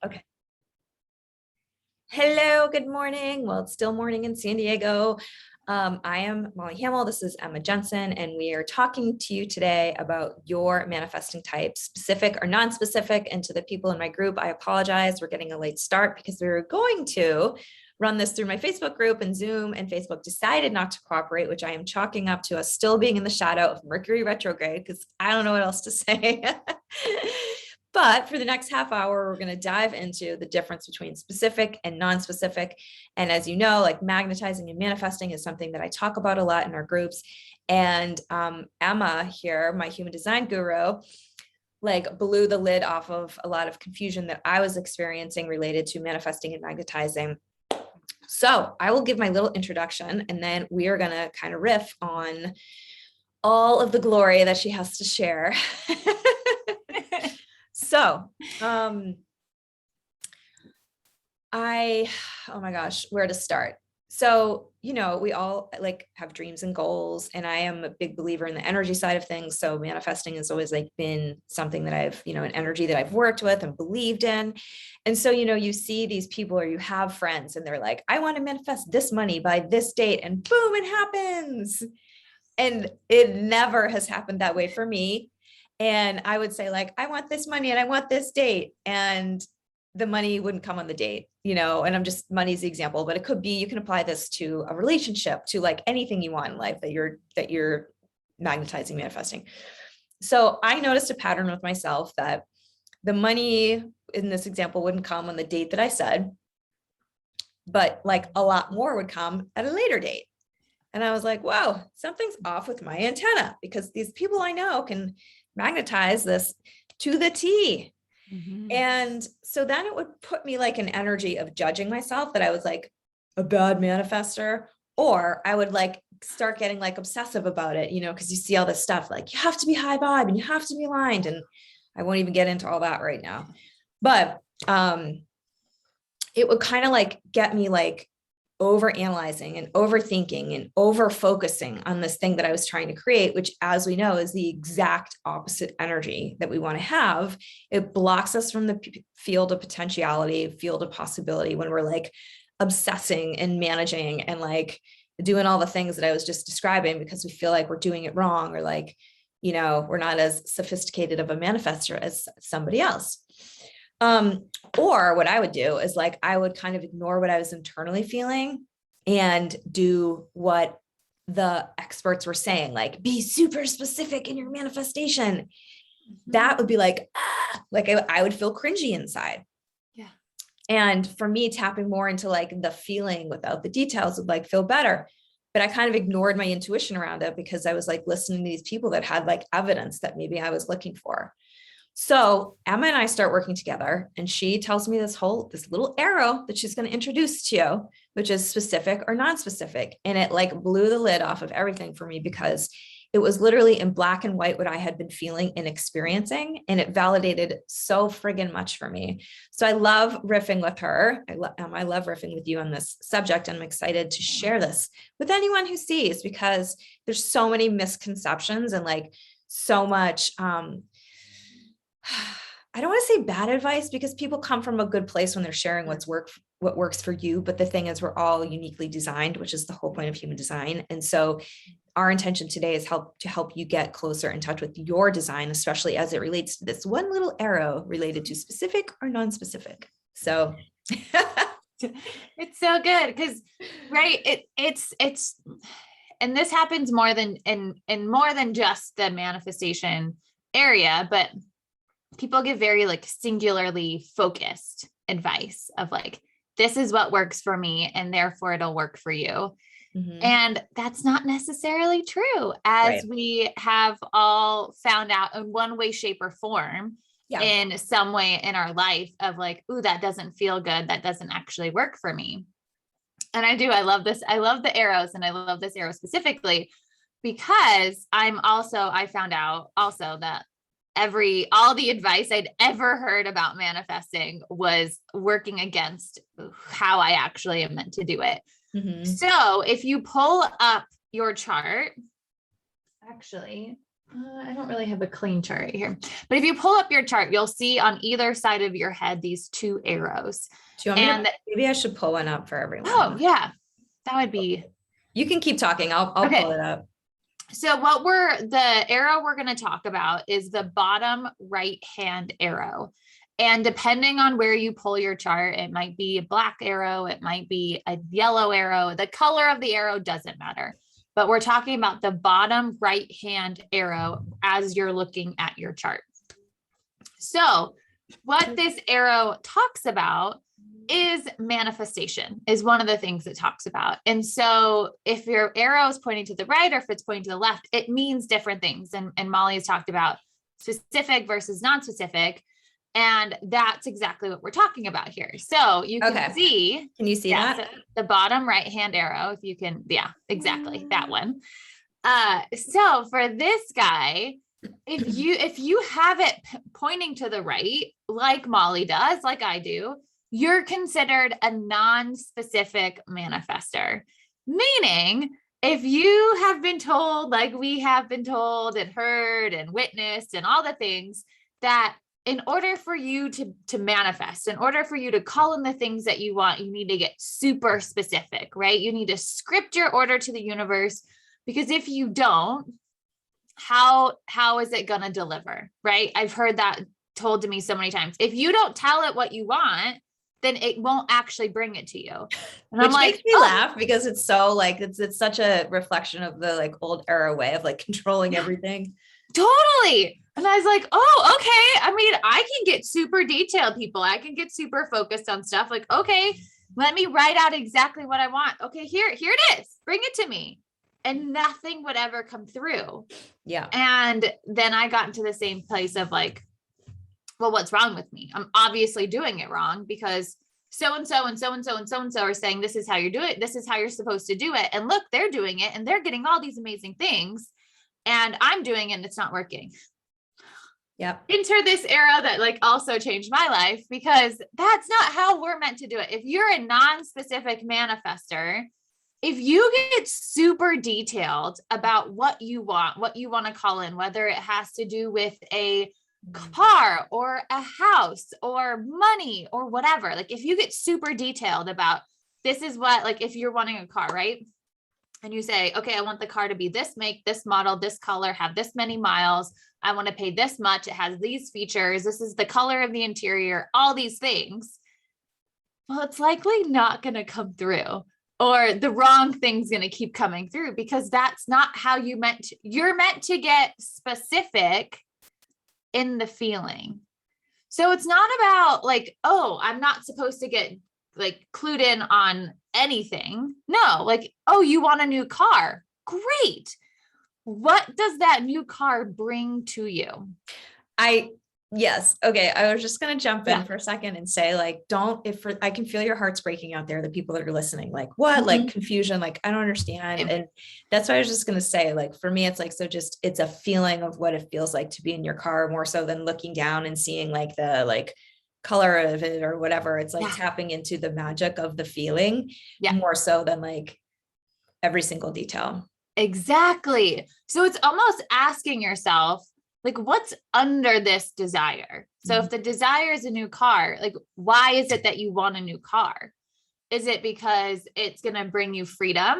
Okay. Hello, good morning. Well, it's still morning in San Diego. I am Molly Hamill. This is Emma Jensen, and we are talking to you today about your manifesting types, specific or non-specific. And to the people in my group, I apologize. We're getting a late start because we were going to run this through my Facebook group, and Zoom and Facebook decided not to cooperate, which I am chalking up to us still being in the shadow of Mercury retrograde, because I don't know what else to say. But for the next half hour, we're going to dive into the difference between specific and non-specific. And as you know, like magnetizing and manifesting is something that I talk about a lot in our groups. And Emma here, my human design guru, like blew the lid off of a lot of confusion that I was experiencing related to manifesting and magnetizing. So I will give my little introduction, and then we are going to kind of riff on all of the glory that she has to share. So, oh my gosh, where to start? So, we all like have dreams and goals, and I am a big believer in the energy side of things. So manifesting has always like been something that I've, an energy that I've worked with and believed in. And so, you see these people, or you have friends, and they're like, I want to manifest this money by this date, and boom, it happens. And it never has happened that way for me. And I would say like, I want this money and I want this date, and the money wouldn't come on the date, and I'm just, money's the example, but it could be, you can apply this to a relationship, to like anything you want in life that you're magnetizing, manifesting. So I noticed a pattern with myself that the money in this example wouldn't come on the date that I said, but like a lot more would come at a later date. And I was like, whoa, something's off with my antenna, because these people I know can magnetize this to the T. Mm-hmm. And so then it would put me like an energy of judging myself, that I was like a bad manifester, or I would like start getting like obsessive about it, because you see all this stuff like you have to be high vibe and you have to be aligned. And I won't even get into all that right now. But it would kind of like get me like over analyzing and overthinking and over focusing on this thing that I was trying to create, which, as we know, is the exact opposite energy that we want to have. It blocks us from the field of potentiality, field of possibility, when we're like obsessing and managing and like doing all the things that I was just describing, because we feel like we're doing it wrong, or like, we're not as sophisticated of a manifestor as somebody else. Or what I would do is like, I would kind of ignore what I was internally feeling and do what the experts were saying, like be super specific in your manifestation. Mm-hmm. That would be like, I would feel cringy inside. Yeah. And for me, tapping more into like the feeling without the details would like feel better. But I kind of ignored my intuition around it, because I was like listening to these people that had like evidence that maybe I was looking for. So Emma and I start working together, and she tells me this little arrow that she's going to introduce to you, which is specific or non-specific. And it like blew the lid off of everything for me, because it was literally in black and white what I had been feeling and experiencing. And it validated so friggin' much for me. So I love riffing with her. I love riffing with you on this subject. And I'm excited to share this with anyone who sees, because there's so many misconceptions and like so much, I don't want to say bad advice, because people come from a good place when they're sharing what works for you. But the thing is, we're all uniquely designed, which is the whole point of human design. And so our intention today is to help you get closer in touch with your design, especially as it relates to this one little arrow related to specific or non-specific. So it's so good, because right, it's and this happens more than in more than just the manifestation area, but people give very like singularly focused advice of like, this is what works for me, and therefore it'll work for you. Mm-hmm. And that's not necessarily true, as we have all found out in one way, shape, or form, in some way in our life, of like, ooh, that doesn't feel good. That doesn't actually work for me. And I love this. I love the arrows, and I love this arrow specifically, because I found out also that all the advice I'd ever heard about manifesting was working against how I actually am meant to do it. Mm-hmm. So if you pull up your chart, actually, I don't really have a clean chart right here, but if you pull up your chart, you'll see on either side of your head these two arrows. Do you want me And to, maybe I should pull one up for everyone. oh yeah, that would be. You can keep talking. I'll Okay. pull it up. So the arrow we're going to talk about is the bottom right hand arrow. And depending on where you pull your chart, it might be a black arrow, it might be a yellow arrow. The color of the arrow doesn't matter, but we're talking about the bottom right hand arrow as you're looking at your chart. So what this arrow talks about is manifestation, is one of the things it talks about. And so if your arrow is pointing to the right or if it's pointing to the left, it means different things. And Molly has talked about specific versus non-specific. And that's exactly what we're talking about here. So you can see. Can you see that? The bottom right-hand arrow, if you can, yeah, exactly, that one. So for this guy, if you have it pointing to the right, like Molly does, like I do, you're considered a non-specific manifester. Meaning, if you have been told, like we have been told and heard and witnessed and all the things, that in order for you to manifest, in order for you to call in the things that you want, you need to get super specific, right? You need to script your order to the universe, because if you don't, how is it going to deliver, right? I've heard that told to me so many times. If you don't tell it what you want, then it won't actually bring it to you. And Which I'm like, makes me laugh, because it's so like, it's such a reflection of the like old era way of like controlling everything. Totally. And I was like, oh, okay. I mean, I can get super detailed, people. I can get super focused on stuff. Like, okay, let me write out exactly what I want. Okay, here it is. Bring it to me. And nothing would ever come through. Yeah. And then I got into the same place of like, well, what's wrong with me? I'm obviously doing it wrong, because so-and-so and so-and-so and so-and-so are saying, this is how you do it. This is how you're supposed to do it. And look, they're doing it and they're getting all these amazing things. And I'm doing it and it's not working. Yeah. Enter this era that like also changed my life, because that's not how we're meant to do it. If you're a non-specific manifester, if you get super detailed about what you want to call in, whether it has to do with a car or a house or money or whatever, like if you get super detailed about this is what, like if you're wanting a car, right? And you say, okay, I want the car to be this make, this model, this color, have this many miles. I want to pay this much. It has these features. This is the color of the interior, all these things. Well, it's likely not going to come through, or the wrong thing's going to keep coming through, because that's not how you're meant to get specific in the feeling. So it's not about like, oh, I'm not supposed to get like clued in on anything. No, like, oh, you want a new car. Great. What does that new car bring to you? Yes. Okay. I was just going to jump in for a second and say, like, I can feel your hearts breaking out there, the people that are listening, like what, like confusion, like, I don't understand. And that's what I was just going to say. Like, for me, it's like, so just, it's a feeling of what it feels like to be in your car, more so than looking down and seeing like the, like, color of it or whatever. It's like tapping into the magic of the feeling more so than like every single detail. Exactly. So it's almost asking yourself, like, what's under this desire? So if the desire is a new car, like, why is it that you want a new car? Is it because it's going to bring you freedom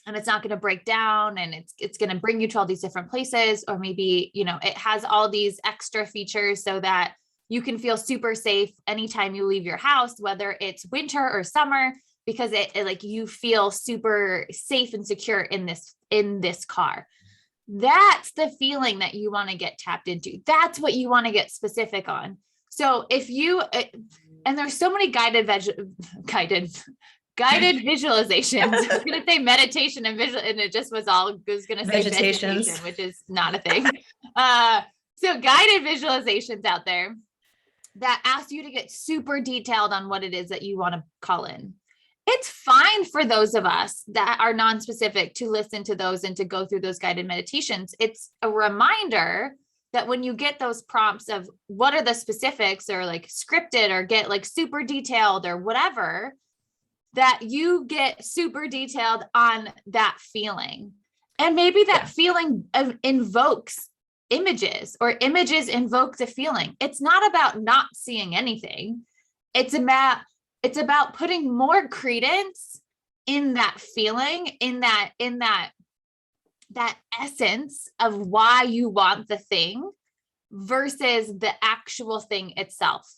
and it's not going to break down and it's going to bring you to all these different places? Or maybe, you know, it has all these extra features so that you can feel super safe anytime you leave your house, whether it's winter or summer, because it like you feel super safe and secure in this car. That's the feeling that you want to get tapped into. That's what you want to get specific on. So if you, and there's so many guided visualizations. I was going to say meditation and visual, and it just was going to say vegetation, which is not a thing. So guided visualizations out there that ask you to get super detailed on what it is that you want to call in. It's fine for those of us that are non-specific to listen to those and to go through those guided meditations. It's a reminder that when you get those prompts of what are the specifics, or like scripted, or get like super detailed or whatever, that you get super detailed on that feeling. And maybe that Yeah. feeling invokes images, or images invoke the feeling. It's not about not seeing anything. It's about putting more credence in that feeling, in that essence of why you want the thing versus the actual thing itself.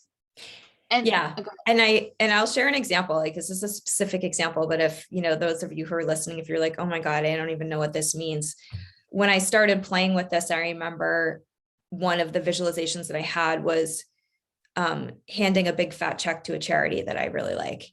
And Yeah. And I'll share an example. Like, this is a specific example, but if, those of you who are listening, if you're like, oh my God, I don't even know what this means. When I started playing with this, I remember one of the visualizations that I had was handing a big fat check to a charity that I really like.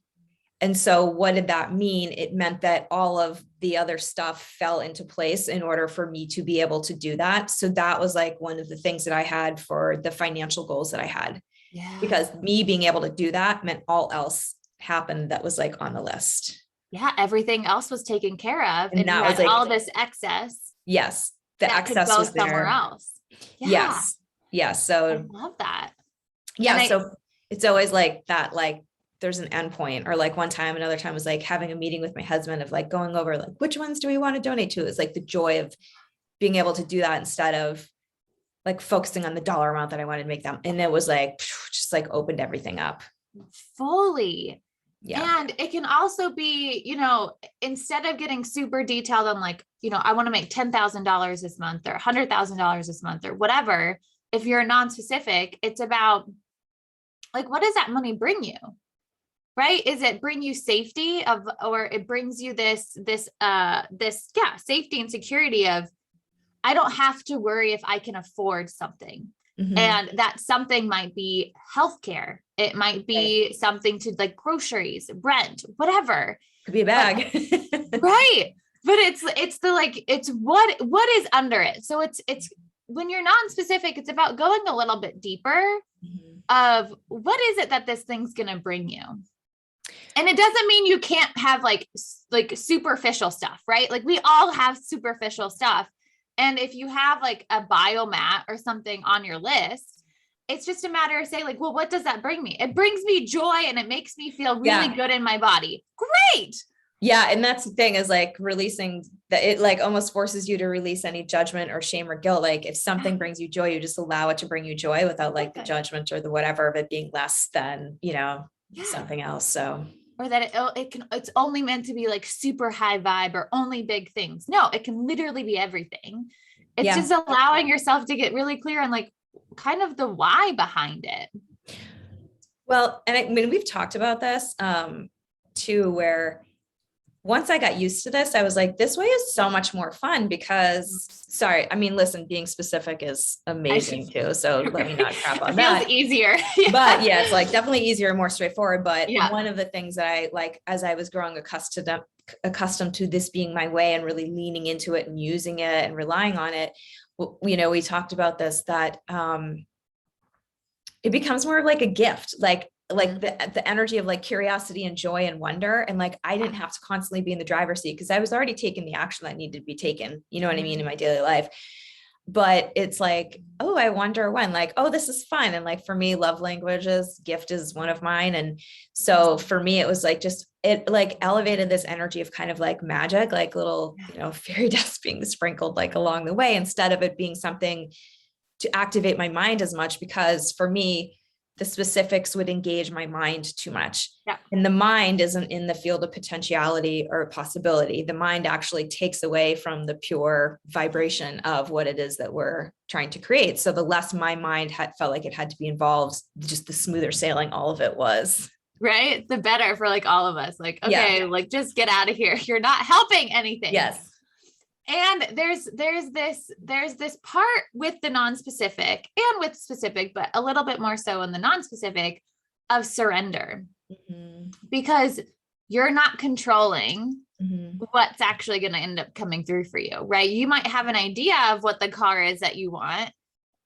And so what did that mean? It meant that all of the other stuff fell into place in order for me to be able to do that. So that was like one of the things that I had for the financial goals that I had. yeah, Because me being able to do that meant all else happened that was like on the list. yeah, everything else was taken care of, And and you that had was like, all this excess yes, the that could excess go was somewhere there. else. Yeah, Yes. Yes. I So love that. yeah. And So it's always like that, like there's an endpoint. Or like one time, another time was like having a meeting with my husband of like going over like, which ones do we want to donate to? It's like the joy of being able to do that instead of like focusing on the dollar amount that I wanted to make them. And it was like, just like opened everything up. fully. Yeah. And it can also be, instead of getting super detailed on like, I want to make $10,000 this month or $100,000 this month or whatever. If you're non-specific, it's about like, what does that money bring you? Right? Is it bring you safety or it brings you this safety and security of, I don't have to worry if I can afford something. Mhm. And that something might be healthcare. It might be something to like groceries, rent, whatever. Could be a bag. Right. But it's the like, it's what is under it. So it's when you're non-specific, it's about going a little bit deeper Mhm. of what is it that this thing's going to bring you. And it doesn't mean you can't have like superficial stuff, right? Like we all have superficial stuff. And if you have like a biomat or something on your list, it's just a matter of saying like, well, what does that bring me? It brings me joy and it makes me feel really good in my body. Great. Yeah. And that's the thing is like releasing that it like almost forces you to release any judgment or shame or guilt. Like if something brings you joy, you just allow it to bring you joy without like the judgment or the whatever of it being less than, something else. So. Or that it's only meant to be like super high vibe or only big things. No, it can literally be everything. It's just allowing yourself to get really clear on like kind of the why behind it. Well, and I mean, we've talked about this too, where once I got used to this, I was like, this way is so much more fun because listen, being specific is amazing too. So let me not crap on that. Feels easier. But yeah, it's like definitely easier, more straightforward. But Yeah. one of the things that I like, as I was growing accustomed to this being my way and really leaning into it and using it and relying on it, we talked about this, that it becomes more of like a gift, like the energy of like curiosity and joy and wonder. And like, I didn't have to constantly be in the driver's seat because I was already taking the action that needed to be taken, you know what I mean, in my daily life. But it's like, oh, I wonder when, like, oh, this is fun. And like, for me, love languages, gift is one of mine. And so for me, it was like, it like elevated this energy of kind of like magic, like little, fairy dust being sprinkled like along the way, instead of it being something to activate my mind as much, because for me, the specifics would engage my mind too much. Yeah. And the mind isn't in the field of potentiality or possibility. The mind actually takes away from the pure vibration of what it is that we're trying to create. So the less my mind felt like it had to be involved, just the smoother sailing all of it was. Right. The better for like all of us. Like, okay, like just get out of here. You're not helping anything. Yes. And there's this part with the non-specific and with specific, but a little bit more so in the non-specific, of surrender, because you're not controlling what's actually going to end up coming through for you, right? You might have an idea of what the car is that you want,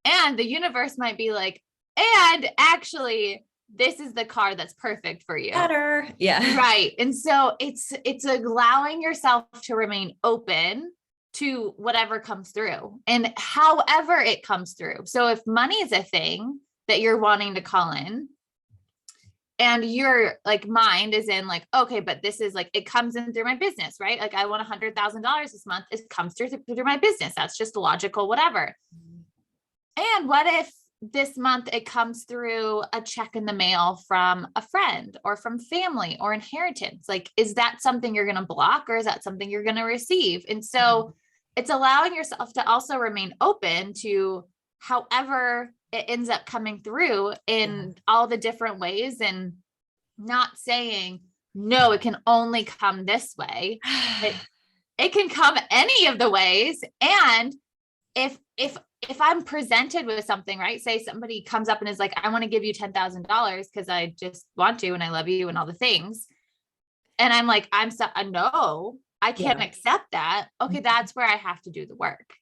and the universe might be like, and actually this is the car that's perfect for you. Better. Yeah. Right. And so it's allowing yourself to remain open to whatever comes through and however it comes through. So if money is a thing that you're wanting to call in, And your like mind is in like, okay, but this is like, it comes in through my business, right? Like I want $100,000 this month. It comes through my business. That's just logical, whatever. And what if this month it comes through a check in the mail from a friend or from family or inheritance? Like, is that something you're going to block, or is that something you're going to receive? And so it's allowing yourself to also remain open to however it ends up coming through in all the different ways, and not saying, no, it can only come this way. It can come any of the ways. And if I'm presented with something, right? Say somebody comes up and is like, I want to give you $10,000 because I just want to, and I love you and all the things. And I'm like, no, I can't accept that. Okay. That's where I have to do the work.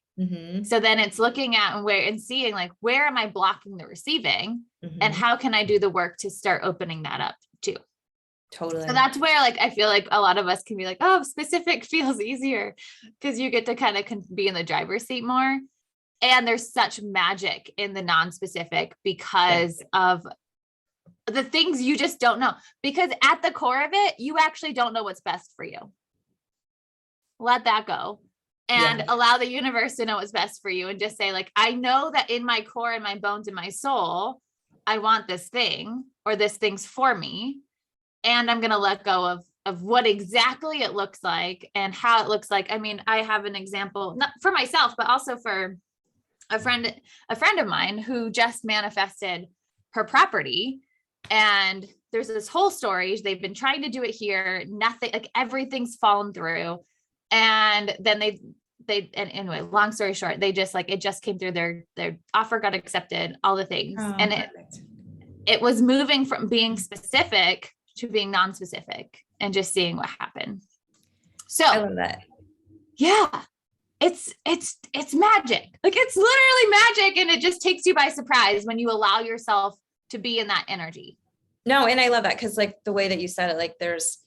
So then it's looking at and seeing like, where am I blocking the receiving, and how can I do the work to start opening that up too? Totally. So that's where like, I feel like a lot of us can be like, oh, specific feels easier because you get to kind of be in the driver's seat more. And there's such magic in the non-specific because of the things you just don't know, because at the core of it, you actually don't know what's best for you. Let that go and allow the universe to know what's best for you, and just say like, I know that in my core and my bones and my soul, I want this thing, or this thing's for me. And I'm going to let go of what exactly it looks like and how it looks like. I mean, I have an example, not for myself, but also for a friend of mine who just manifested her property. And there's this whole story. They've been trying to do it here. Nothing, like everything's fallen through. And then and anyway, long story short, they just like, it just came through, their offer got accepted, all the things. And it was moving from being specific to being non-specific and just seeing what happened. So I love that. Yeah, it's magic. Like it's literally magic. And it just takes you by surprise when you allow yourself to be in that energy. No. And I love that. Cause like the way that you said it, like there's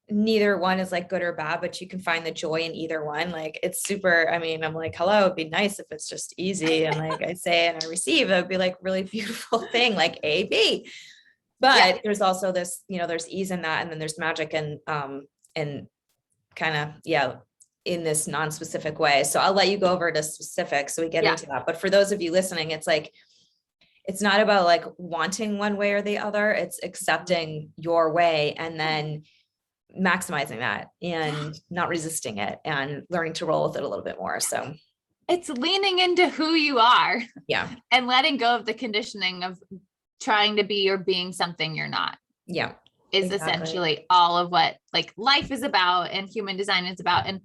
neither one is like good or bad, but you can find the joy in either one. Like it's super, I mean, I'm like, hello, it'd be nice if it's just easy. And like I say, and I receive, it would be like really beautiful thing, like A, B. But there's also this, there's ease in that. And then there's magic and kind of, in this non-specific way. So I'll let you go over to specific so we get into that. But for those of you listening, it's like, it's not about like wanting one way or the other. It's accepting your way and then maximizing that and not resisting it and learning to roll with it a little bit more. So it's leaning into who you are. Yeah. And letting go of the conditioning of trying to be or being something you're not. Yeah. Is essentially all of what like life is about and human design is about. And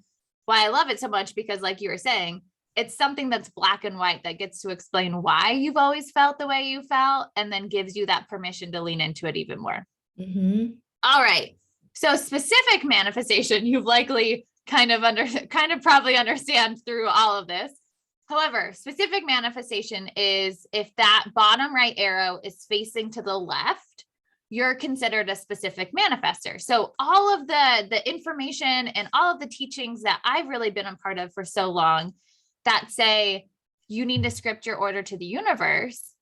why I love it so much, because like you were saying, it's something that's black and white that gets to explain why you've always felt the way you felt, and then gives you that permission to lean into it even more. All right. So specific manifestation, you've likely kind of probably understand through all of this. However, specific manifestation is if that bottom right arrow is facing to the left, you're considered a specific manifester. So all of the information and all of the teachings that I've really been a part of for so long that say you need to script your order to the universe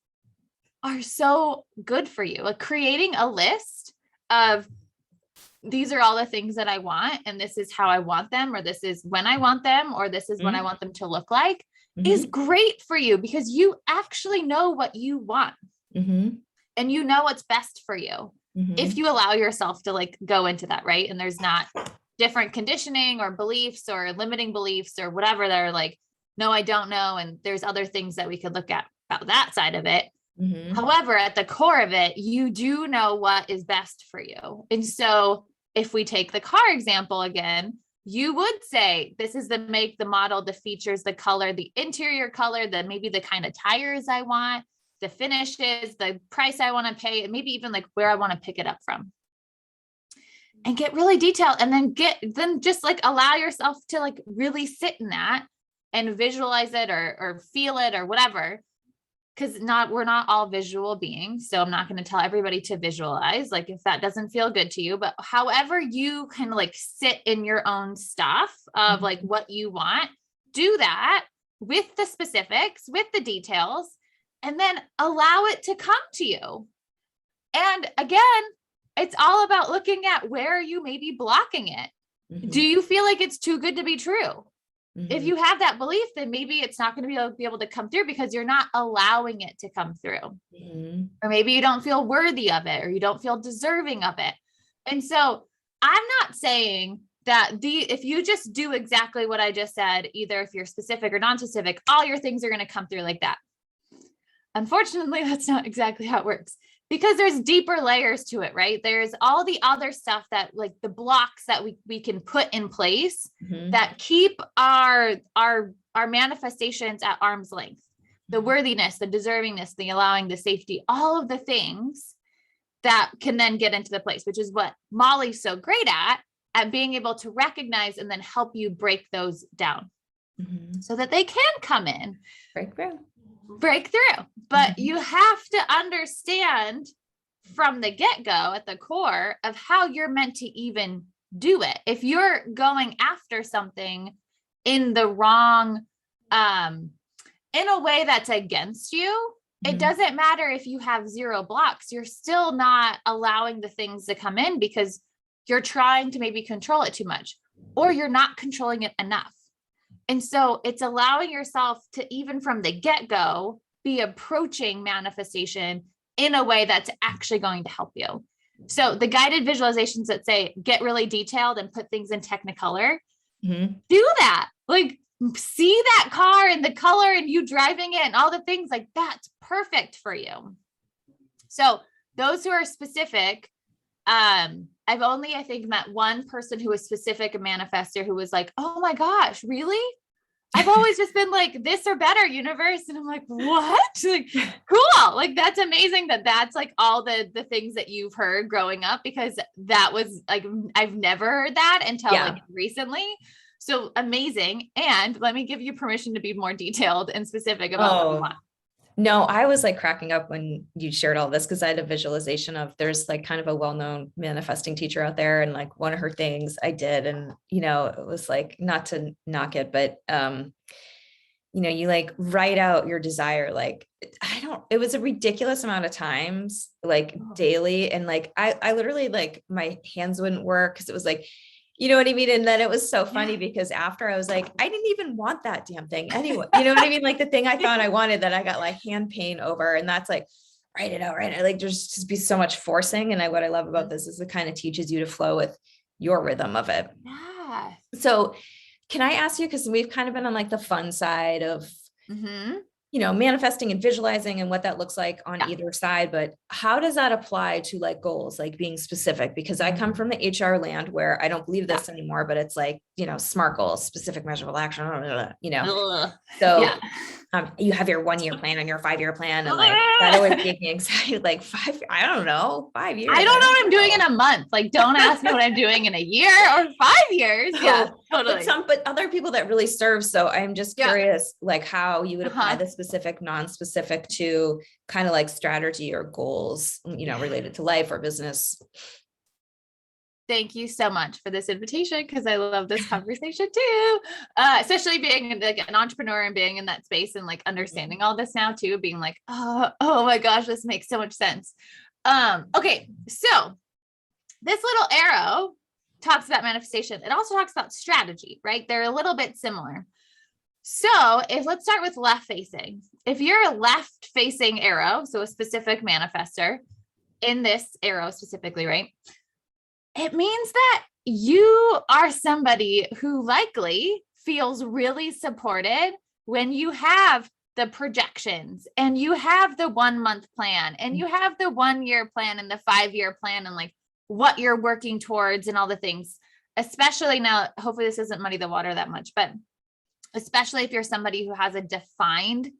are so good for you. Like creating a list of these are all the things that I want, and this is how I want them, or this is when I want them, or this is when I want them to look like, is great for you, because you actually know what you want and you know what's best for you if you allow yourself to like go into that, right? And there's not different conditioning or beliefs or limiting beliefs or whatever that are like, no, I don't know. And there's other things that we could look at about that side of it. However, at the core of it, you do know what is best for you. And so if we take the car example again, you would say, this is the make, the model, the features, the color, the interior color, maybe the kind of tires I want, the finishes, the price I want to pay, and maybe even like where I want to pick it up from. And get really detailed, and then just like allow yourself to like really sit in that and visualize it or feel it or whatever. Because we're not all visual beings. So I'm not going to tell everybody to visualize, like if that doesn't feel good to you, but however you kind of like sit in your own stuff of like what you want, do that with the specifics, with the details, and then allow it to come to you. And again, it's all about looking at where you may be blocking it. Do you feel like it's too good to be true? If you have that belief, then maybe it's not going to be able to come through because you're not allowing it to come through. Or maybe you don't feel worthy of it, or you don't feel deserving of it. And so I'm not saying that if you just do exactly what I just said, either if you're specific or non-specific, all your things are going to come through like that. Unfortunately, that's not exactly how it works, because there's deeper layers to it, right? There's all the other stuff that, like, the blocks that we can put in place that keep our manifestations at arm's length. The worthiness, the deservingness, the allowing, the safety, all of the things that can then get into the place, which is what Molly's so great at being able to recognize and then help you break those down so that they can come in. Break through. But you have to understand from the get-go at the core of how you're meant to even do it. If you're going after something in the wrong, in a way that's against you, it doesn't matter if you have 0 blocks, you're still not allowing the things to come in because you're trying to maybe control it too much, or you're not controlling it enough. And so it's allowing yourself to, even from the get-go, be approaching manifestation in a way that's actually going to help you. So the guided visualizations that say, get really detailed and put things in Technicolor, do that. Like, see that car and the color and you driving it and all the things, like, that's perfect for you. So those who are specific, I've only, I think, met one person who was specific, a manifester, who was like, oh my gosh, really? I've always just been like, this or better, universe. And I'm like, what? Like, cool. Like, that's amazing that that's like all the things that you've heard growing up, because that was like, I've never heard that until like recently. So amazing. And let me give you permission to be more detailed and specific about what you want. No, I was like cracking up when you shared all this, because I had a visualization of, there's like kind of a well-known manifesting teacher out there, and like one of her things I did, and it was like, not to knock it, but you like write out your desire, like, it was a ridiculous amount of times, like daily, and like I literally, like, my hands wouldn't work because it was like, you know what I mean? And then it was so funny because after I was like, I didn't even want that damn thing anyway. You know what I mean? Like, the thing I thought I wanted, that I got like hand pain over, and that's like, write it out, right? Like, there's just be so much forcing. And what I love about this is it kind of teaches you to flow with your rhythm of it. Yeah. So can I ask you, because we've kind of been on like the fun side of, manifesting and visualizing and what that looks like on either side, but how does that apply to like goals, like being specific? Because I come from the HR land where I don't believe this anymore, but it's like, SMART goals, specific, measurable action, so you have your 1-year plan and your 5-year plan, and like that always gave me anxiety. Like 5, I don't know, 5 years. I don't know what I'm doing in a month. Like, don't ask me what I'm doing in a year or 5 years. Yeah, totally. But other people that really serve. So I'm just curious, like, how you would apply the specific, non-specific to kind of like strategy or goals, related to life or business. Thank you so much for this invitation, because I love this conversation too, especially being like an entrepreneur and being in that space and like understanding all this now too, being like, oh my gosh, this makes so much sense. Okay, so this little arrow talks about manifestation. It also talks about strategy, right? They're a little bit similar. So let's start with left facing. If you're a left facing arrow, so a specific manifester in this arrow specifically, right? It means that you are somebody who likely feels really supported when you have the projections and you have the 1-month plan and you have the 1-year plan and the 5-year plan and like what you're working towards and all the things, especially now, hopefully this doesn't muddy the water that much, but especially if you're somebody who has a defined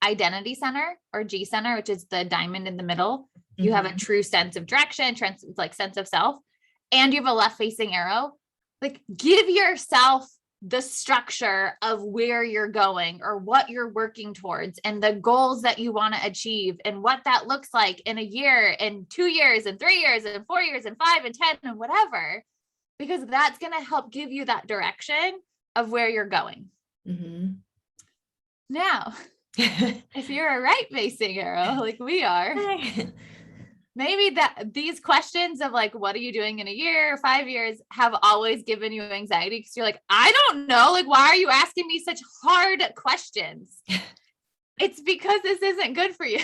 identity center or G center, which is the diamond in the middle, you have a true sense of direction, like sense of self. And you have a left facing arrow, like give yourself the structure of where you're going or what you're working towards and the goals that you want to achieve and what that looks like in a year and 2 years and 3 years and 4 years and 5 and 10 and whatever, because that's going to help give you that direction of where you're going. Now, if you're a right facing arrow, like we are, maybe that these questions of like, what are you doing in a year, 5 years, have always given you anxiety because you're like, I don't know. Like, why are you asking me such hard questions? It's because this isn't good for you.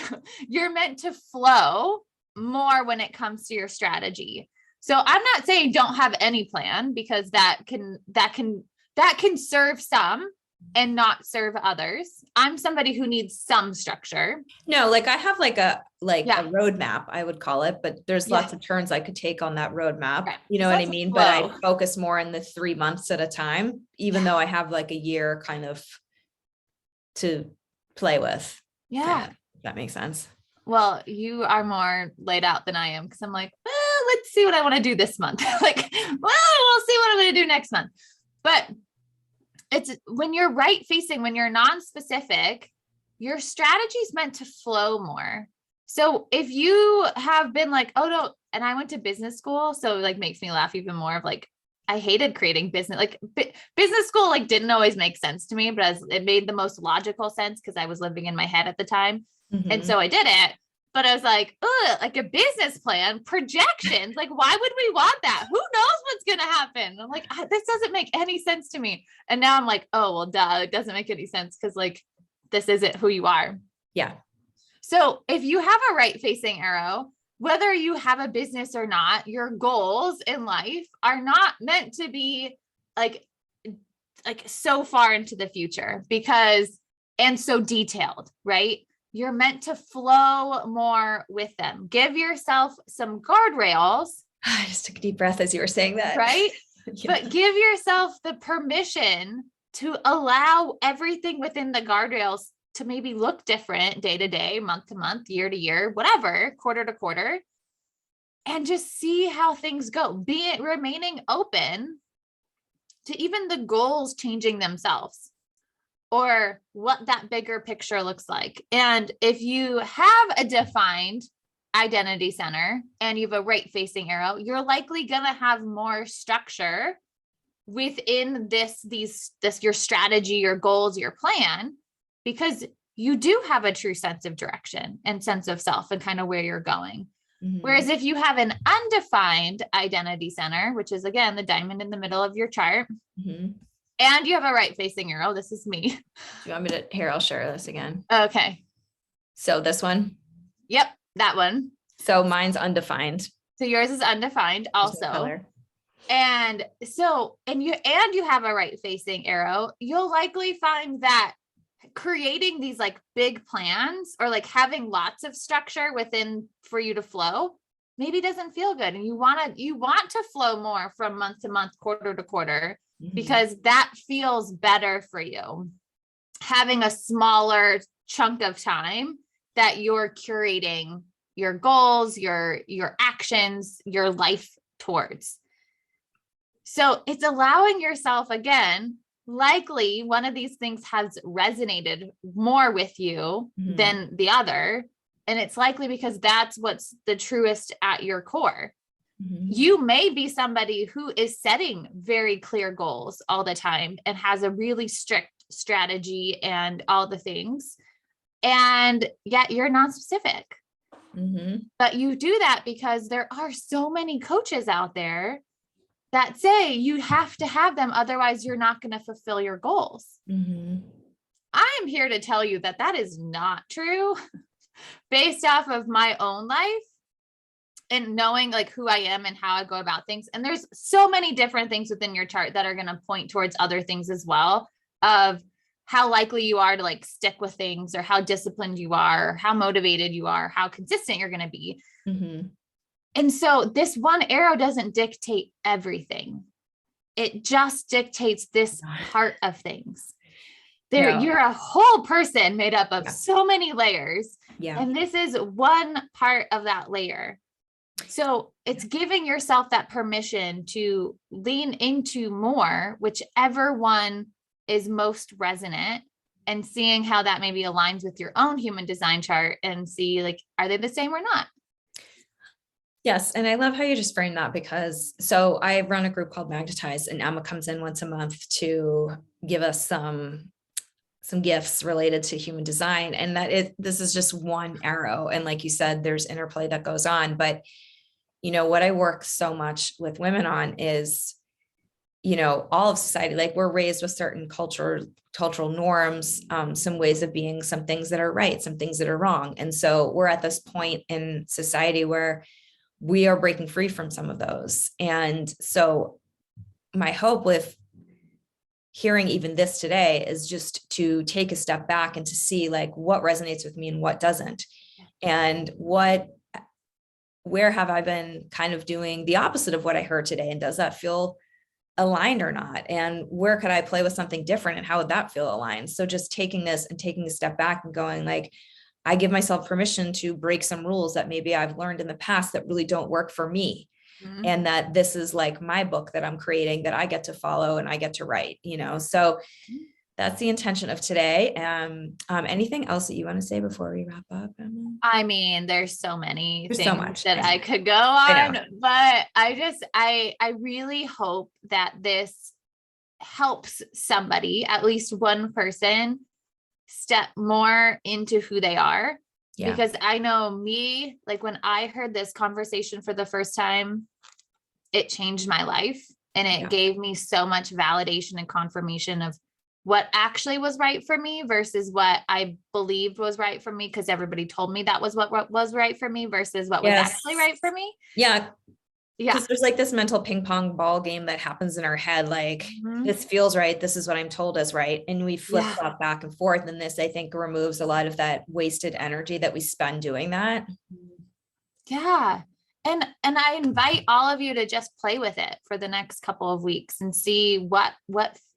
You're meant to flow more when it comes to your strategy. So I'm not saying don't have any plan, because that can serve some and not serve others. I'm somebody who needs some structure. No, like I have like a Yeah. roadmap, I would call it, but there's Yeah. lots of turns I could take on that roadmap. Right. You know So what I that's a mean? But I flow. focus more in the 3 months at a time, even though I have like a year kind of to play with. Yeah. If that makes sense. Well, you are more laid out than I am, because I'm like, well, let's see what I want to do this month. Like, well, we'll see what I'm going to do next month. But it's when you're right facing, when you're non-specific, your strategy is meant to flow more. So if you have been like, oh no, and I went to business school, so like makes me laugh even more of like, I hated creating business, like business school, like didn't always make sense to me, but as it made the most logical sense because I was living in my head at the time. And so I did it, but I was like, ugh, like a business plan, projections. Like, why would we want that? Who knows what's going to happen? I'm like, this doesn't make any sense to me. And now I'm like, oh, well, duh, it doesn't make any sense because like, this isn't who you are. Yeah. So if you have a right facing arrow, whether you have a business or not, your goals in life are not meant to be like so far into the future and so detailed, right? You're meant to flow more with them. Give yourself some guardrails. I just took a deep breath as you were saying that. Right? Yeah. But give yourself the permission to allow everything within the guardrails to maybe look different day to day, month to month, year to year, whatever, quarter to quarter, and just see how things go. Remaining open to even the goals changing themselves, or what that bigger picture looks like. And if you have a defined identity center and you have a right facing arrow, you're likely going to have more structure within this your strategy, your goals, your plan, because you do have a true sense of direction and sense of self and kind of where you're going. Mm-hmm. Whereas if you have an undefined identity center, which is again the diamond in the middle of your chart, mm-hmm. and you have a right facing arrow, this is me. Do you want me to, here, I'll share this again. Okay. So this one? Yep, that one. So mine's undefined. So yours is undefined also. And so, and you have a right facing arrow, you'll likely find that creating these like big plans or like having lots of structure within for you to flow maybe doesn't feel good. And you want to flow more from month to month, quarter to quarter, mm-hmm. because that feels better for you. Having a smaller chunk of time that you're curating your goals, your actions, your life towards. So it's allowing yourself, again, likely one of these things has resonated more with you mm-hmm. than the other. And it's likely because that's what's the truest at your core. Mm-hmm. You may be somebody who is setting very clear goals all the time and has a really strict strategy and all the things. And yet you're not specific. Mm-hmm. But you do that because there are so many coaches out there that say you have to have them, otherwise you're not going to fulfill your goals. Mm-hmm. I'm here to tell you that is not true based off of my own life and knowing like who I am and how I go about things. And there's so many different things within your chart that are going to point towards other things as well, of how likely you are to like stick with things, or how disciplined you are, or how motivated you are, how consistent you're going to be. Mm-hmm. And so this one arrow doesn't dictate everything. It just dictates this part of things. You're a whole person made up of so many layers. Yeah. And this is one part of that layer. So it's giving yourself that permission to lean into more, whichever one is most resonant, and seeing how that maybe aligns with your own human design chart and see like, are they the same or not? Yes. And I love how you just framed that, because so I run a group called Magnetize, and Emma comes in once a month to give us some some gifts related to human design, and this is just one arrow. And like you said, there's interplay that goes on. But, what I work so much with women on is, all of society, like we're raised with certain cultural norms, some ways of being, some things that are right, some things that are wrong. And so we're at this point in society where we are breaking free from some of those. And so my hope with hearing even this today is just to take a step back and to see like what resonates with me and what doesn't. And where have I been kind of doing the opposite of what I heard today? And does that feel aligned or not? And where could I play with something different, and how would that feel aligned? So just taking this and taking a step back and going like, I give myself permission to break some rules that maybe I've learned in the past that really don't work for me. Mm-hmm. And that this is like my book that I'm creating that I get to follow and I get to write, so that's the intention of today. Anything else that you want to say before we wrap up, Emma? I mean, there's so many There's things so much that I could go on, but I really hope that this helps somebody, at least one person, step more into who they are. Yeah. Because I know me, like when I heard this conversation for the first time, it changed my life, and it gave me so much validation and confirmation of what actually was right for me versus what I believed was right for me, because everybody told me that was what was right for me versus what was actually right for me. Yeah. Yeah. Because there's like this mental ping pong ball game that happens in our head. Like this feels right. This is what I'm told is right. And we flip flop back and forth. And this, I think, removes a lot of that wasted energy that we spend doing that. Yeah. And I invite all of you to just play with it for the next couple of weeks and see what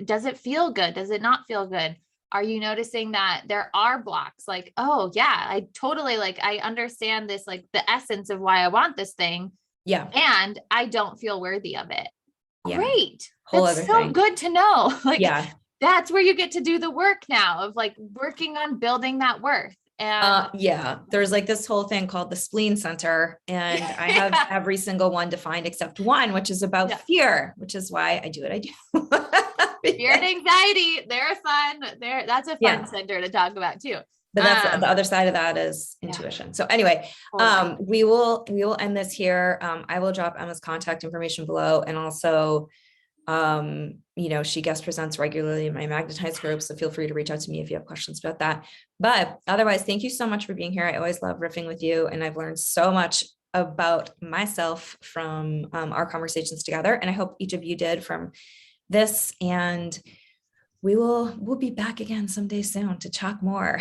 does it feel good? Does it not feel good? Are you noticing that there are blocks? Like, oh yeah, I totally I understand this, like the essence of why I want this thing. Yeah. And I don't feel worthy of it. Yeah. Great. That's so good to know. That's where you get to do the work now of working on building that worth. And there's this whole thing called the spleen center, and I have every single one defined except one, which is about fear, which is why I do what I do. Fear and anxiety, they're fun. That's a fun center to talk about too. But that's the other side of that is intuition. So anyway, we will end this here. I will drop Emma's contact information below, and also, she guest presents regularly in my Magnetize group. So feel free to reach out to me if you have questions about that. But otherwise, thank you so much for being here. I always love riffing with you, and I've learned so much about myself from our conversations together. And I hope each of you did from this, and we'll be back again someday soon to talk more.